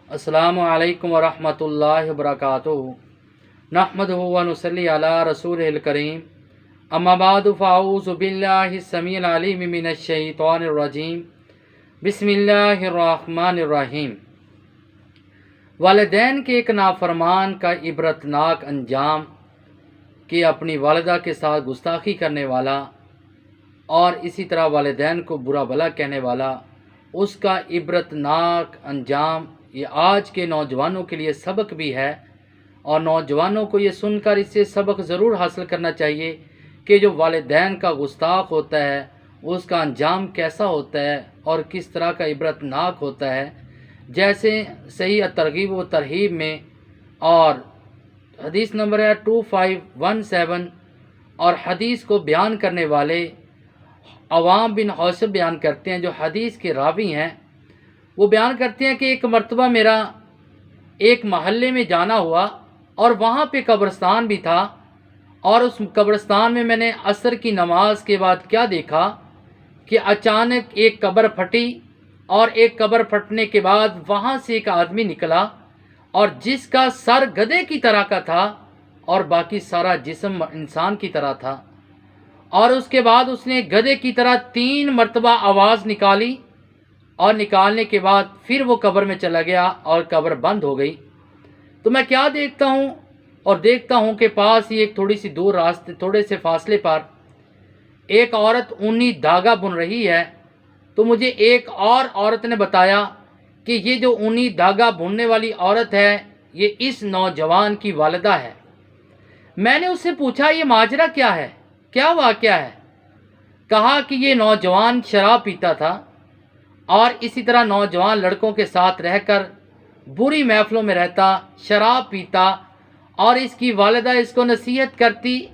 अस्सलामु अलैकुम वरहमतुल्लाहि वबरकातुहू नहमदुहु व नुसल्ली अला रसूलिल करीम अम्मा बादु फ़अऊज़ु बिल्लाहिस समीइल अलीम मिनश शैतानिर रजीम बिस्मिल्लाहिर रहमानिर रहीम। वालिदैन के एक नाफरमान का इबरतनाक अंजाम कि अपनी वालिदा के साथ गुस्ताखी करने वाला और इसी तरह वालिदैन को बुरा भला कहने वाला, उसका इबरतनाक अंजाम ये आज के नौजवानों के लिए सबक भी है। और नौजवानों को ये सुनकर इससे सबक ज़रूर हासिल करना चाहिए कि जो वालिदैन का गुस्ताख होता है उसका अंजाम कैसा होता है और किस तरह का इबरतनाक होता है। जैसे सही तरगीब व तरहीब में और हदीस नंबर है 2517 और हदीस को बयान करने वाले अवाम बिन हौसब बयान करते हैं, जो हदीस के रावी हैं। वो बयान करते हैं कि एक मर्तबा मेरा एक महल्ले में जाना हुआ और वहाँ पे कब्रिस्तान भी था, और उस कब्रिस्तान में मैंने असर की नमाज के बाद क्या देखा कि अचानक एक कब्र फटी, और एक कब्र फटने के बाद वहाँ से एक आदमी निकला और जिसका सर गधे की तरह का था और बाकी सारा जिस्म इंसान की तरह था। और उसके बाद उसने गधे की तरह 3 मरतबा आवाज़ निकाली और निकालने के बाद फिर वो कब्र में चला गया और कब्र बंद हो गई। तो मैं क्या देखता हूँ, और देखता हूँ कि पास ही एक थोड़ी सी दूर रास्ते थोड़े से फासले पर एक औरत ऊनी धागा बुन रही है। तो मुझे एक और औरत ने बताया कि ये जो ऊनी धागा बुनने वाली औरत है ये इस नौजवान की वालिदा है। मैंने उससे पूछा ये माजरा क्या है, क्या वाक़या है। कहा कि ये नौजवान शराब पीता था और इसी तरह नौजवान लड़कों के साथ रहकर बुरी महफिलों में रहता, शराब पीता, और इसकी वालिदा इसको नसीहत करती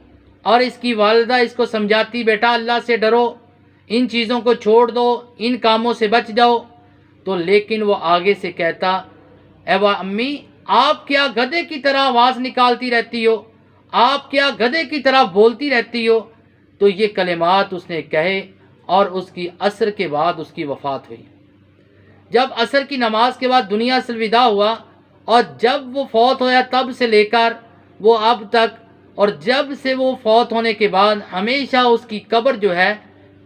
और इसकी वालिदा इसको समझाती, बेटा अल्लाह से डरो, इन चीज़ों को छोड़ दो, इन कामों से बच जाओ। तो लेकिन वो आगे से कहता, एवा अम्मी आप क्या गधे की तरह आवाज़ निकालती रहती हो, आप क्या गधे की तरह बोलती रहती हो। तो ये कलिमात उसने कहे और उसकी असर के बाद उसकी वफ़ात हुई। जब असर की नमाज के बाद दुनिया से अलविदा हुआ, और जब वो फौत होया तब से लेकर वो अब तक, और जब से वो फौत होने के बाद हमेशा उसकी कब्र जो है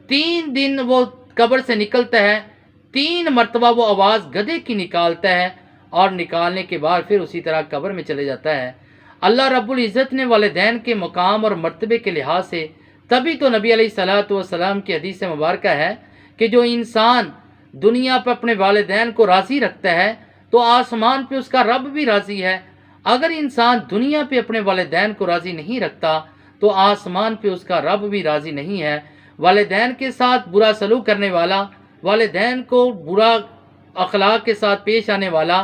3 दिन वो कब्र से निकलता है, 3 मरतबा वो आवाज़ गधे की निकालता है और निकालने के बाद फिर उसी तरह कब्र में चले जाता है। अल्लाह रब्बुल इज़्ज़त ने वालिदैन के मकाम और मर्तबे के लिहाज से तभी तो नबी अलैहिस्सलातु वस्सलाम की हदीस मुबारक है कि जो इंसान दुनिया पर अपने वालिदैन को राज़ी रखता है तो आसमान पे उसका रब भी राज़ी है। अगर इंसान दुनिया पे अपने वालिदैन को राज़ी नहीं रखता तो आसमान पे उसका रब भी राज़ी नहीं है। वालिदैन के साथ बुरा सलूक करने वाला, वालिदैन को बुरा अखलाक के साथ पेश आने वाला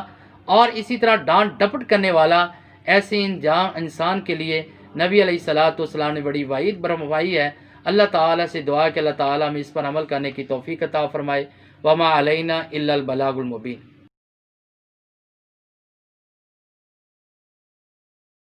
और इसी तरह डांट डपट करने वाला, ऐसे इंसान के लिए नबी अलैहिस्सलातु वस्सलाम ने बड़ी वाइद बरमवाई है। अल्लाह ताला से दुआ कि अल्लाह ताला हमें इस पर अमल करने की तौफीक अता फरमाए। वमा अलैना इल्लल बलागुल मुबीन।